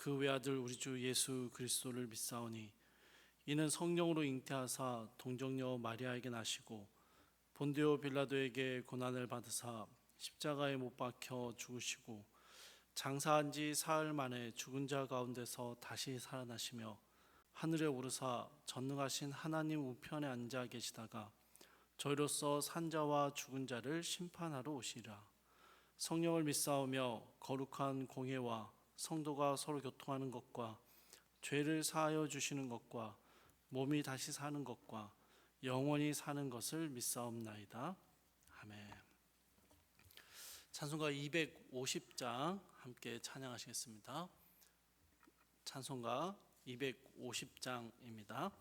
그 외아들 우리 주 예수 그리스도를 믿사오니 이는 성령으로 잉태하사 동정녀 마리아에게 나시고 본디오 빌라도에게 고난을 받으사 십자가에 못 박혀 죽으시고 장사한 지 사흘 만에 죽은 자 가운데서 다시 살아나시며 하늘에 오르사 전능하신 하나님 우편에 앉아 계시다가 저희로서 산자와 죽은 자를 심판하러 오시리라. 성령을 믿사오며 거룩한 공회와 성도가 서로 교통하는 것과 죄를 사하여 주시는 것과 몸이 다시 사는 것과 영원히 사는 것을 믿사옵나이다. 아멘. 찬송가 250장 함께 찬양하시겠습니다. 찬송가 250장입니다.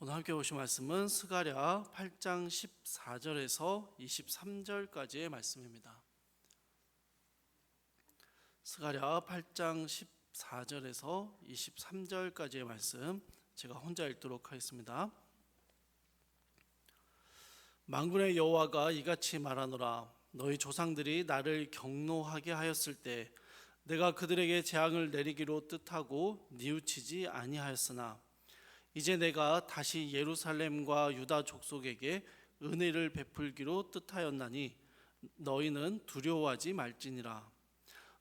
오늘 함께 보실 말씀은 스가랴 8장 14절에서 23절까지의 말씀입니다. 스가랴 8장 14절에서 23절까지의 말씀 제가 혼자 읽도록 하겠습니다. 만군의 여호와가 이같이 말하노라. 너희 조상들이 나를 경노하게 하였을 때 내가 그들에게 재앙을 내리기로 뜻하고 뉘우치지 아니하였으나 이제 내가 다시 예루살렘과 유다 족속에게 은혜를 베풀기로 뜻하였나니 너희는 두려워하지 말지니라.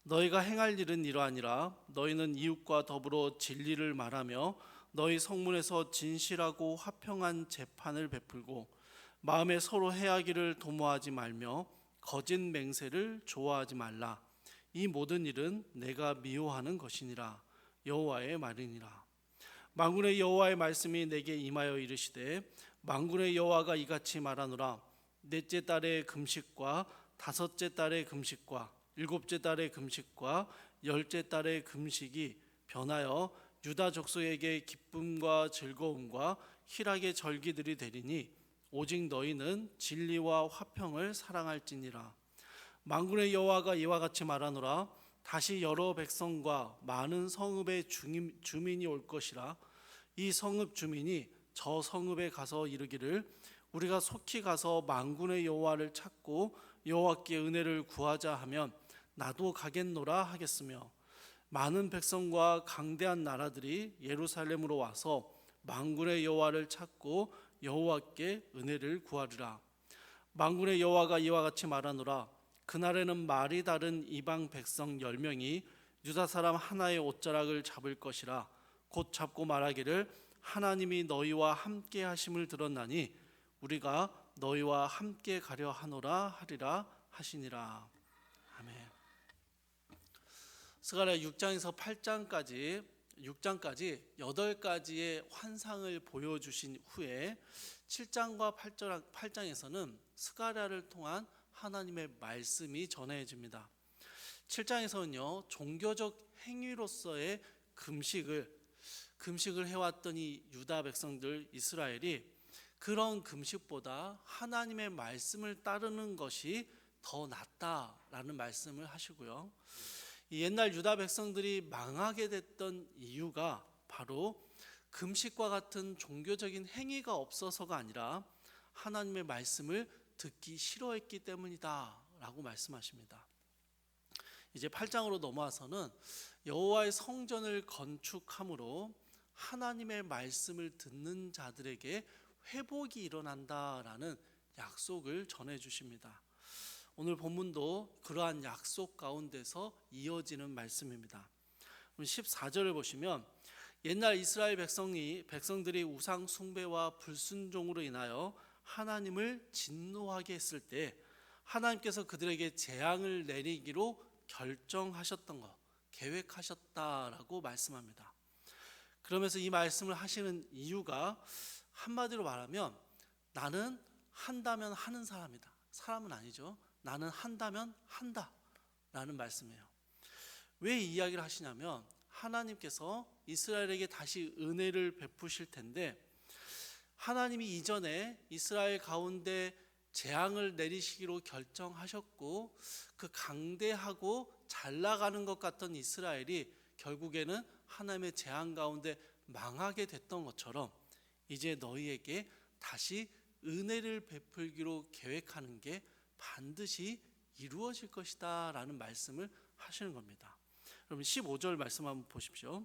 너희가 행할 일은 이러하니라. 너희는 이웃과 더불어 진리를 말하며 너희 성문에서 진실하고 화평한 재판을 베풀고 마음에 서로 해하기를 도모하지 말며 거짓 맹세를 좋아하지 말라. 이 모든 일은 내가 미워하는 것이니라. 여호와의 말이니라. 만군의 여호와의 말씀이 내게 임하여 이르시되 만군의 여호와가 이같이 말하노라. 넷째 달의 금식과 다섯째 달의 금식과 일곱째 달의 금식과 열째 달의 금식이 변하여 유다 족속에게 기쁨과 즐거움과 희락의 절기들이 되리니 오직 너희는 진리와 화평을 사랑할지니라. 만군의 여호와가 이와 같이 말하노라. 다시 여러 백성과 많은 성읍의 주민이 올 것이라. 이 성읍 주민이 저 성읍에 가서 이르기를 우리가 속히 가서 만군의 여호와를 찾고 여호와께 은혜를 구하자 하면 나도 가겠노라 하겠으며, 많은 백성과 강대한 나라들이 예루살렘으로 와서 만군의 여호와를 찾고 여호와께 은혜를 구하리라. 만군의 여호와가 이와 같이 말하노라. 그날에는 말이 다른 이방 백성 10명이 유다 사람 하나의 옷자락을 잡을 것이라. 곧 잡고 말하기를 하나님이 너희와 함께 하심을 들었나니 우리가 너희와 함께 가려 하노라 하리라 하시니라. 아멘. 스가랴 6장에서 8장까지 8가지의 환상을 보여주신 후에 7장과 8장에서는 스가랴를 통한 하나님의 말씀이 전해집니다. 7장에서는요, 종교적 행위로서의 금식을 해왔던 이 유다 백성들 이스라엘이 그런 금식보다 하나님의 말씀을 따르는 것이 더 낫다라는 말씀을 하시고요, 이 옛날 유다 백성들이 망하게 됐던 이유가 바로 금식과 같은 종교적인 행위가 없어서가 아니라 하나님의 말씀을 듣기 싫어했기 때문이다 라고 말씀하십니다. 이제 8장으로 넘어와서는 여호와의 성전을 건축함으로 하나님의 말씀을 듣는 자들에게 회복이 일어난다라는 약속을 전해주십니다. 오늘 본문도 그러한 약속 가운데서 이어지는 말씀입니다. 14절을 보시면 옛날 이스라엘 백성들이 우상 숭배와 불순종으로 인하여 하나님을 진노하게 했을 때 하나님께서 그들에게 재앙을 내리기로 결정하셨던 것, 계획하셨다라고 말씀합니다. 그러면서 이 말씀을 하시는 이유가 한마디로 말하면 나는 한다면 하는 사람이다. 사람은 아니죠. 나는 한다면 한다 라는 말씀이에요. 왜 이 이야기를 하시냐면 하나님께서 이스라엘에게 다시 은혜를 베푸실 텐데, 하나님이 이전에 이스라엘 가운데 재앙을 내리시기로 결정하셨고 그 강대하고 잘 나가는 것 같던 이스라엘이 결국에는 하나님의 재앙 가운데 망하게 됐던 것처럼 이제 너희에게 다시 은혜를 베풀기로 계획하는 게 반드시 이루어질 것이다 라는 말씀을 하시는 겁니다. 여러분 15절 말씀 한번 보십시오.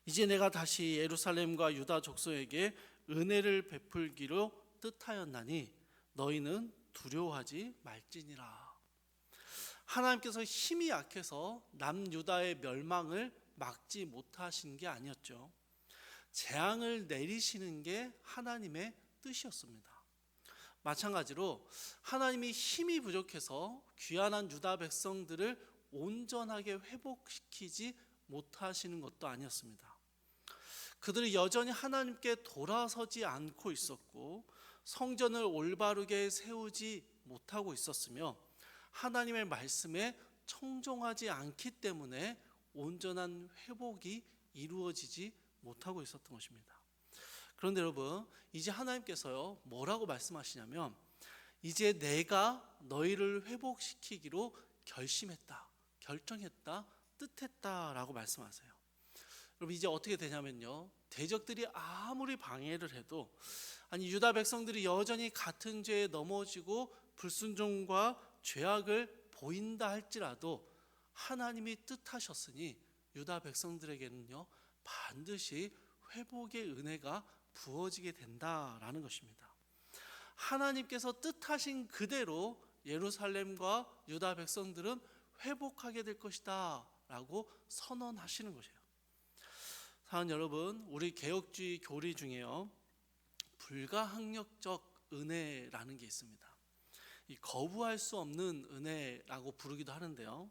이제 내가 다시 예루살렘과 유다 족속에게 은혜를 베풀기로 뜻하였나니 너희는 두려워하지 말지니라. 하나님께서 힘이 약해서 남유다의 멸망을 막지 못하신 게 아니었죠. 재앙을 내리시는 게 하나님의 뜻이었습니다. 마찬가지로 하나님이 힘이 부족해서 귀환한 유다 백성들을 온전하게 회복시키지 못하시는 것도 아니었습니다. 그들이 여전히 하나님께 돌아서지 않고 있었고 성전을 올바르게 세우지 못하고 있었으며 하나님의 말씀에 청종하지 않기 때문에 온전한 회복이 이루어지지 못하고 있었던 것입니다. 그런데 여러분, 이제 하나님께서요 뭐라고 말씀하시냐면 이제 내가 너희를 회복시키기로 결정했다, 뜻했다라고 말씀하세요. 여러분, 이제 어떻게 되냐면요, 대적들이 아무리 방해를 해도, 아니 유다 백성들이 여전히 같은 죄에 넘어지고 불순종과 죄악을 보인다 할지라도 하나님이 뜻하셨으니 유다 백성들에게는요 반드시 회복의 은혜가 부어지게 된다라는 것입니다. 하나님께서 뜻하신 그대로 예루살렘과 유다 백성들은 회복하게 될 것이다 라고 선언하시는 것이에요. 사랑하는 여러분, 우리 개혁주의 교리 중에요 불가항력적 은혜라는 게 있습니다. 이 거부할 수 없는 은혜라고 부르기도 하는데요,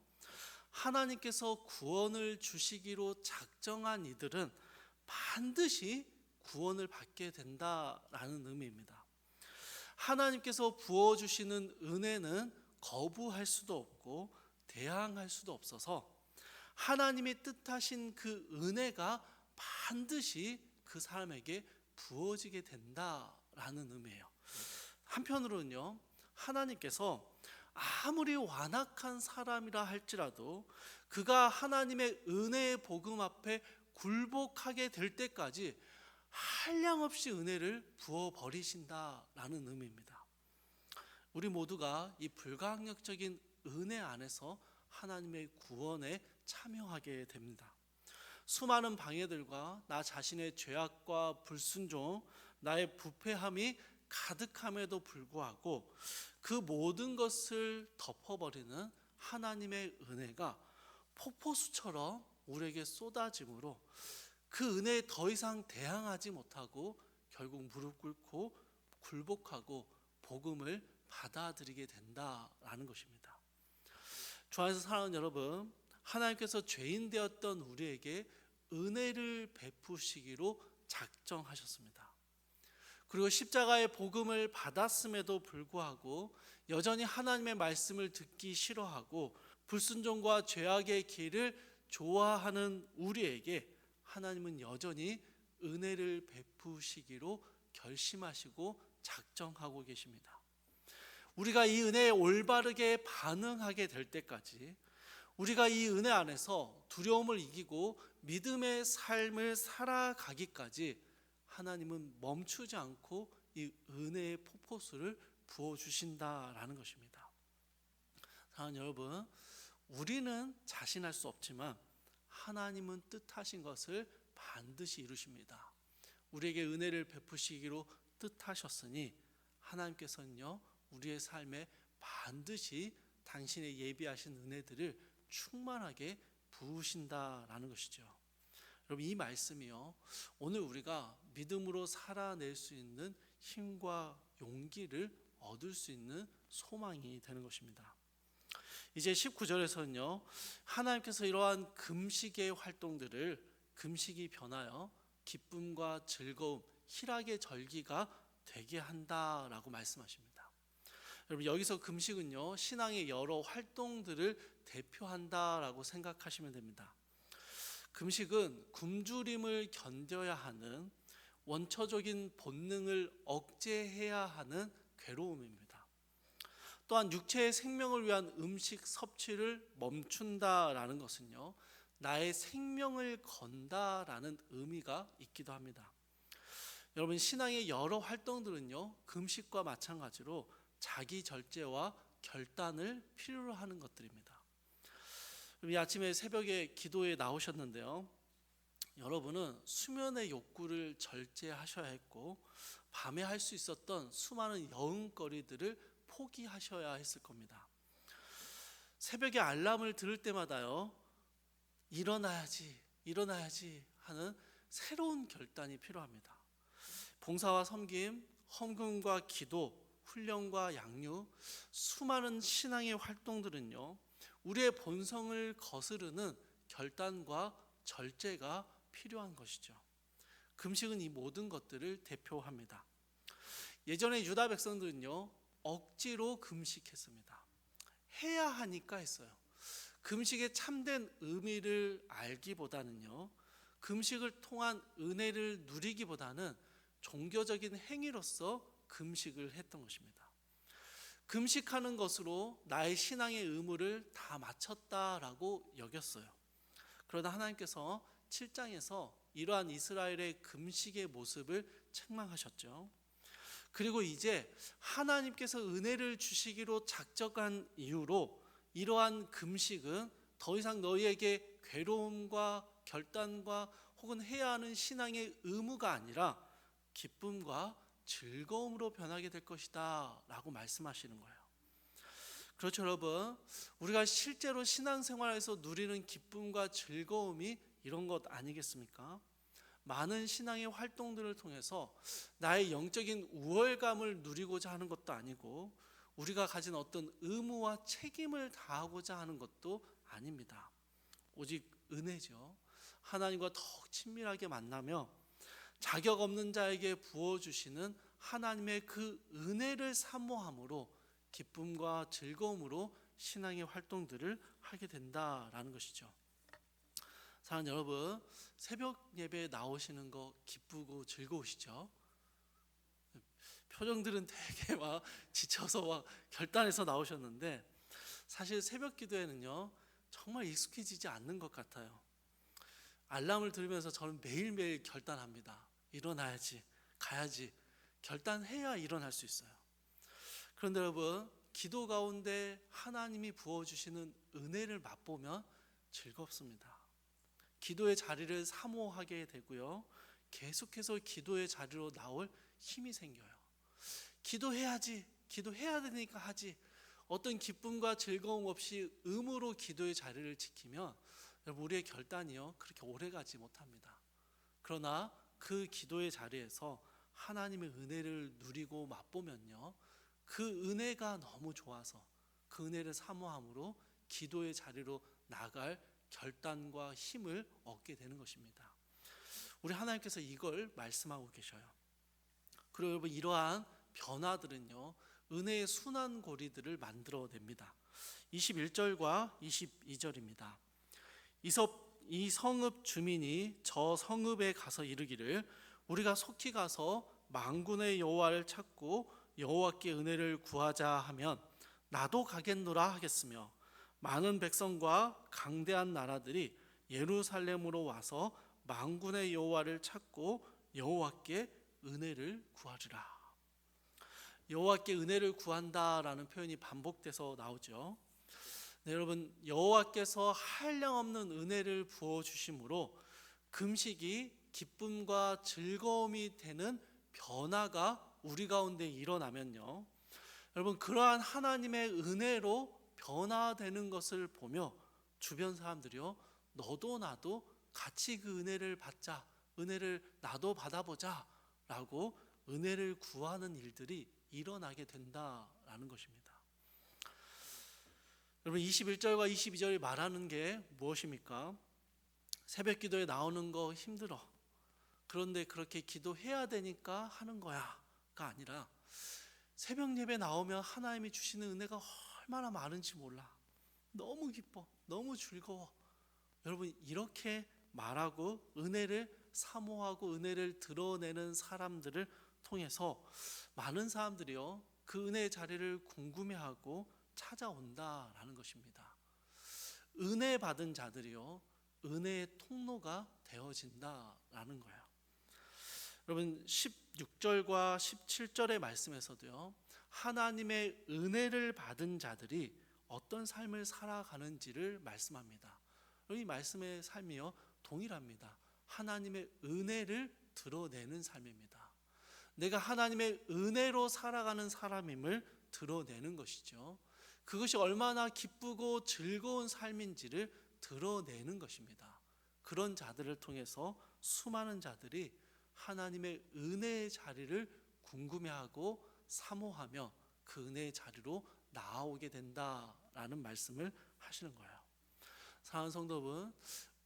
하나님께서 구원을 주시기로 작정한 이들은 반드시 구원을 받게 된다라는 의미입니다. 하나님께서 부어주시는 은혜는 거부할 수도 없고 대항할 수도 없어서 하나님이 뜻하신 그 은혜가 반드시 그 사람에게 부어지게 된다라는 의미예요. 한편으로는요, 하나님께서 아무리 완악한 사람이라 할지라도 그가 하나님의 은혜의 복음 앞에 굴복하게 될 때까지 한량없이 은혜를 부어버리신다라는 의미입니다. 우리 모두가 이 불가항력적인 은혜 안에서 하나님의 구원에 참여하게 됩니다. 수많은 방해들과 나 자신의 죄악과 불순종, 나의 부패함이 가득함에도 불구하고 그 모든 것을 덮어버리는 하나님의 은혜가 폭포수처럼 우리에게 쏟아짐으로 그 은혜에 더 이상 대항하지 못하고 결국 무릎 꿇고 굴복하고 복음을 받아들이게 된다라는 것입니다. 주 안에서 사랑하는 여러분, 하나님께서 죄인 되었던 우리에게 은혜를 베푸시기로 작정하셨습니다. 그리고 십자가의 복음을 받았음에도 불구하고 여전히 하나님의 말씀을 듣기 싫어하고 불순종과 죄악의 길을 좋아하는 우리에게 하나님은 여전히 은혜를 베푸시기로 결심하시고 작정하고 계십니다. 우리가 이 은혜에 올바르게 반응하게 될 때까지, 우리가 이 은혜 안에서 두려움을 이기고 믿음의 삶을 살아가기까지 하나님은 멈추지 않고 이 은혜의 폭포수를 부어주신다라는 것입니다. 사랑하는 여러분, 우리는 자신할 수 없지만 하나님은 뜻하신 것을 반드시 이루십니다. 우리에게 은혜를 베푸시기로 뜻하셨으니 하나님께서는요, 우리의 삶에 반드시 당신의 예비하신 은혜들을 충만하게 부으신다라는 것이죠. 여러분, 이 말씀이요, 오늘 우리가 믿음으로 살아낼 수 있는 힘과 용기를 얻을 수 있는 소망이 되는 것입니다. 이제 19절에서는요, 하나님께서 이러한 금식의 활동들을 금식이 변하여 기쁨과 즐거움, 희락의 절기가 되게 한다라고 말씀하십니다. 여러분, 여기서 금식은요, 신앙의 여러 활동들을 대표한다라고 생각하시면 됩니다. 금식은 굶주림을 견뎌야 하는, 원초적인 본능을 억제해야 하는 괴로움입니다. 또한 육체의 생명을 위한 음식 섭취를 멈춘다라는 것은요, 나의 생명을 건다라는 의미가 있기도 합니다. 여러분, 신앙의 여러 활동들은요, 금식과 마찬가지로 자기 절제와 결단을 필요로 하는 것들입니다. 이 아침에 새벽에 기도에 나오셨는데요, 여러분은 수면의 욕구를 절제하셔야 했고 밤에 할 수 있었던 수많은 여흥거리들을 포기하셔야 했을 겁니다. 새벽에 알람을 들을 때마다요, 일어나야지 하는 새로운 결단이 필요합니다. 봉사와 섬김, 헌금과 기도, 훈련과 양육, 수많은 신앙의 활동들은요, 우리의 본성을 거스르는 결단과 절제가 필요한 것이죠. 금식은 이 모든 것들을 대표합니다. 예전에 유다 백성들은요, 억지로 금식했습니다. 해야 하니까 했어요. 금식의 참된 의미를 알기보다는요, 금식을 통한 은혜를 누리기보다는 종교적인 행위로서 금식을 했던 것입니다. 금식하는 것으로 나의 신앙의 의무를 다 마쳤다라고 여겼어요. 그러나 하나님께서 7장에서 이러한 이스라엘의 금식의 모습을 책망하셨죠. 그리고 이제 하나님께서 은혜를 주시기로 작정한 이유로 이러한 금식은 더 이상 너희에게 괴로움과 결단과 혹은 해야 하는 신앙의 의무가 아니라 기쁨과 즐거움으로 변하게 될 것이다 라고 말씀하시는 거예요. 그렇죠, 여러분. 우리가 실제로 신앙생활에서 누리는 기쁨과 즐거움이 이런 것 아니겠습니까? 많은 신앙의 활동들을 통해서 나의 영적인 우월감을 누리고자 하는 것도 아니고 우리가 가진 어떤 의무와 책임을 다하고자 하는 것도 아닙니다. 오직 은혜죠. 하나님과 더욱 친밀하게 만나며 자격 없는 자에게 부어주시는 하나님의 그 은혜를 사모함으로 기쁨과 즐거움으로 신앙의 활동들을 하게 된다라는 것이죠. 사랑하는 여러분, 새벽 예배에 나오시는 거 기쁘고 즐거우시죠? 표정들은 되게 막 지쳐서 막 결단해서 나오셨는데, 사실 새벽 기도에는요 정말 익숙해지지 않는 것 같아요. 알람을 들으면서 저는 매일매일 결단합니다. 일어나야지, 가야지. 결단해야 일어날 수 있어요. 그런데 여러분, 기도 가운데 하나님이 부어주시는 은혜를 맛보면 즐겁습니다. 기도의 자리를 사모하게 되고요, 계속해서 기도의 자리로 나올 힘이 생겨요. 기도해야지, 기도해야 되니까 하지. 어떤 기쁨과 즐거움 없이 의무로 기도의 자리를 지키면 여러분, 우리의 결단이요 그렇게 오래가지 못합니다. 그러나 그 기도의 자리에서 하나님의 은혜를 누리고 맛보면요, 그 은혜가 너무 좋아서 그 은혜를 사모함으로 기도의 자리로 나갈 결단과 힘을 얻게 되는 것입니다. 우리 하나님께서 이걸 말씀하고 계셔요. 그리고 여러분, 이러한 변화들은요 은혜의 순환 고리들을 만들어냅니다. 21절과 22절입니다. 이 성읍 주민이 저 성읍에 가서 이르기를 우리가 속히 가서 만군의 여호와를 찾고 여호와께 은혜를 구하자 하면 나도 가겠노라 하겠으며, 많은 백성과 강대한 나라들이 예루살렘으로 와서 만군의 여호와를 찾고 여호와께 은혜를 구하리라. 여호와께 은혜를 구한다라는 표현이 반복돼서 나오죠. 네, 여러분, 여호와께서 한량없는 은혜를 부어 주심으로 금식이 기쁨과 즐거움이 되는 변화가 우리 가운데 일어나면요, 여러분, 그러한 하나님의 은혜로 변화되는 것을 보며 주변 사람들이요, 너도 나도 같이 그 은혜를 받자, 은혜를 나도 받아보자 라고 은혜를 구하는 일들이 일어나게 된다라는 것입니다. 여러분, 21절과 22절이 말하는 게 무엇입니까? 새벽 기도에 나오는 거 힘들어, 그런데 그렇게 기도해야 되니까 하는 거야가 아니라, 새벽 예배 나오면 하나님이 주시는 은혜가 얼마나 많은지 몰라, 너무 기뻐, 너무 즐거워. 여러분, 이렇게 말하고 은혜를 사모하고 은혜를 드러내는 사람들을 통해서 많은 사람들이요 그 은혜의 자리를 궁금해하고 찾아온다라는 것입니다. 은혜 받은 자들이요 은혜의 통로가 되어진다라는 거예요. 여러분, 16절과 17절의 말씀에서도요, 하나님의 은혜를 받은 자들이 어떤 삶을 살아가는지를 말씀합니다. 이 말씀의 삶이요 동일합니다. 하나님의 은혜를 드러내는 삶입니다. 내가 하나님의 은혜로 살아가는 사람임을 드러내는 것이죠. 그것이 얼마나 기쁘고 즐거운 삶인지를 드러내는 것입니다. 그런 자들을 통해서 수많은 자들이 하나님의 은혜의 자리를 궁금해하고 사모하며 그 은혜의 자리로 나아오게 된다라는 말씀을 하시는 거예요. 사랑하는 성도분,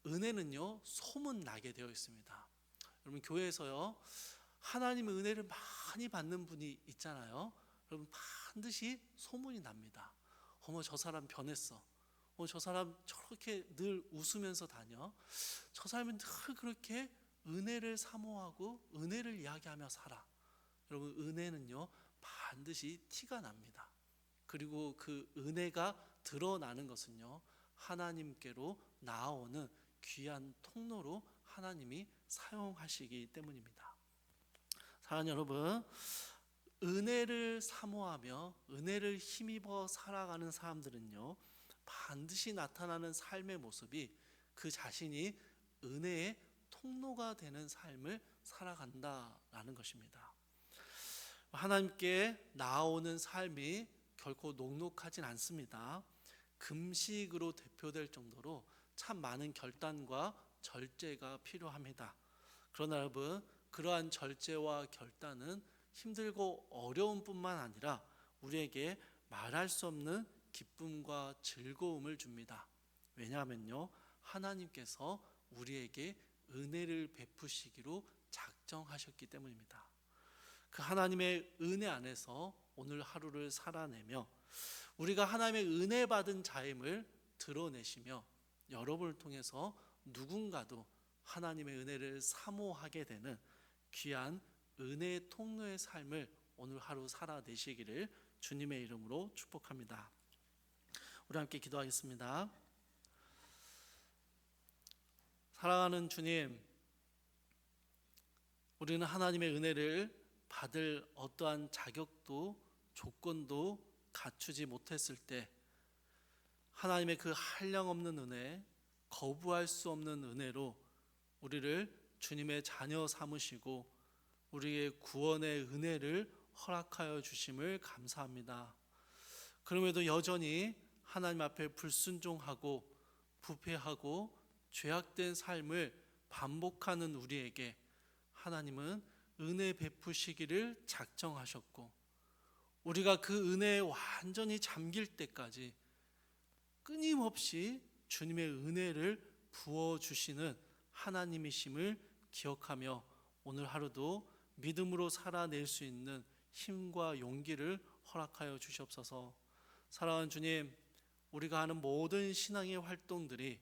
은혜는요 소문나게 되어 있습니다. 여러분, 교회에서요 하나님의 은혜를 많이 받는 분이 있잖아요. 여러분, 반드시 소문이 납니다. 어머, 저 사람 변했어. 저 사람 저렇게 늘 웃으면서 다녀. 저 사람은 늘 그렇게 은혜를 사모하고 은혜를 이야기하며 살아. 여러분, 은혜는요 반드시 티가 납니다. 그리고 그 은혜가 드러나는 것은요 하나님께로 나아오는 귀한 통로로 하나님이 사용하시기 때문입니다. 사랑하는 여러분, 은혜를 사모하며 은혜를 힘입어 살아가는 사람들은요 반드시 나타나는 삶의 모습이 그 자신이 은혜의 통로가 되는 삶을 살아간다라는 것입니다. 하나님께 나아오는 삶이 결코 녹록하진 않습니다. 금식으로 대표될 정도로 참 많은 결단과 절제가 필요합니다. 그러나 여러분, 그러한 절제와 결단은 힘들고 어려운 뿐만 아니라 우리에게 말할 수 없는 기쁨과 즐거움을 줍니다. 왜냐하면요 하나님께서 우리에게 은혜를 베푸시기로 작정하셨기 때문입니다. 그 하나님의 은혜 안에서 오늘 하루를 살아내며 우리가 하나님의 은혜 받은 자임을 드러내시며 여러분을 통해서 누군가도 하나님의 은혜를 사모하게 되는 귀한 은혜의 통로의 삶을 오늘 하루 살아내시기를 주님의 이름으로 축복합니다. 우리 함께 기도하겠습니다. 사랑하는 주님, 우리는 하나님의 은혜를 받을 어떠한 자격도 조건도 갖추지 못했을 때 하나님의 그 한량없는 은혜, 거부할 수 없는 은혜로 우리를 주님의 자녀 삼으시고 우리의 구원의 은혜를 허락하여 주심을 감사합니다. 그럼에도 여전히 하나님 앞에 불순종하고 부패하고 죄악된 삶을 반복하는 우리에게 하나님은 은혜 베푸시기를 작정하셨고 우리가 그 은혜에 완전히 잠길 때까지 끊임없이 주님의 은혜를 부어주시는 하나님이심을 기억하며 오늘 하루도 믿음으로 살아낼 수 있는 힘과 용기를 허락하여 주시옵소서. 사랑하는 주님, 우리가 하는 모든 신앙의 활동들이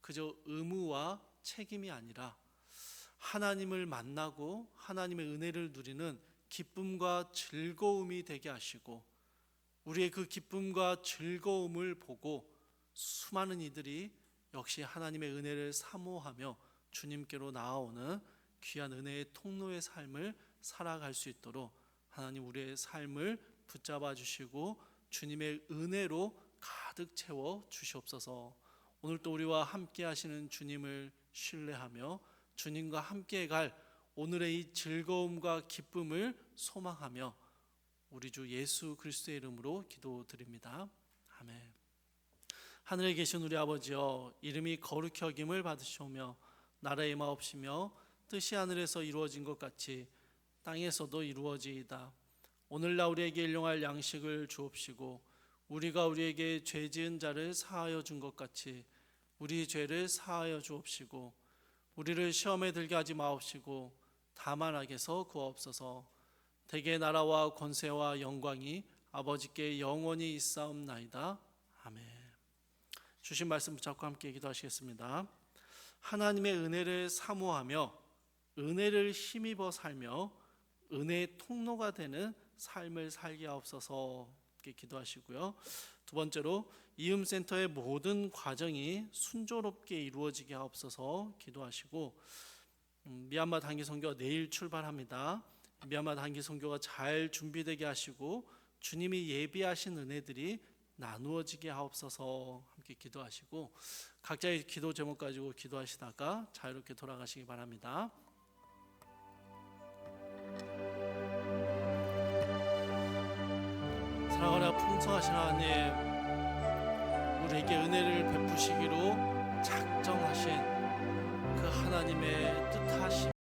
그저 의무와 책임이 아니라 하나님을 만나고 하나님의 은혜를 누리는 기쁨과 즐거움이 되게 하시고 우리의 그 기쁨과 즐거움을 보고 수많은 이들이 역시 하나님의 은혜를 사모하며 주님께로 나아오는 귀한 은혜의 통로의 삶을 살아갈 수 있도록 하나님 우리의 삶을 붙잡아 주시고 주님의 은혜로 가득 채워 주시옵소서. 오늘 또 우리와 함께 하시는 주님을 신뢰하며 주님과 함께 갈 오늘의 이 즐거움과 기쁨을 소망하며 우리 주 예수 그리스도의 이름으로 기도드립니다. 아멘. 하늘에 계신 우리 아버지여, 이름이 거룩히 여김을 받으시오며 나라의 마옵시며 뜻이 하늘에서 이루어진 것 같이 땅에서도 이루어지이다. 오늘날 우리에게 일용할 양식을 주옵시고 우리가 우리에게 죄 지은 자를 사하여 준 것 같이 우리 죄를 사하여 주옵시고 우리를 시험에 들게 하지 마옵시고 다만 악에서 구하옵소서. 대개 나라와 권세와 영광이 아버지께 영원히 있사옵나이다. 아멘. 주신 말씀 붙잡고 함께 기도하시겠습니다. 하나님의 은혜를 사모하며 은혜를 힘입어 살며 은혜의 통로가 되는 삶을 살게 하옵소서. 이렇게 기도하시고요. 두 번째로 이음센터의 모든 과정이 순조롭게 이루어지게 하옵소서 기도하시고 미얀마 단기 선교 내일 출발합니다. 미얀마 단기 선교가 잘 준비되게 하시고 주님이 예비하신 은혜들이 나누어지게 하옵소서 함께 기도하시고 각자의 기도 제목 가지고 기도하시다가 자유롭게 돌아가시기 바랍니다. 사랑하라 풍성하신 하나님, 우리에게 은혜를 베푸시기로 작정하신 그 하나님의 뜻하심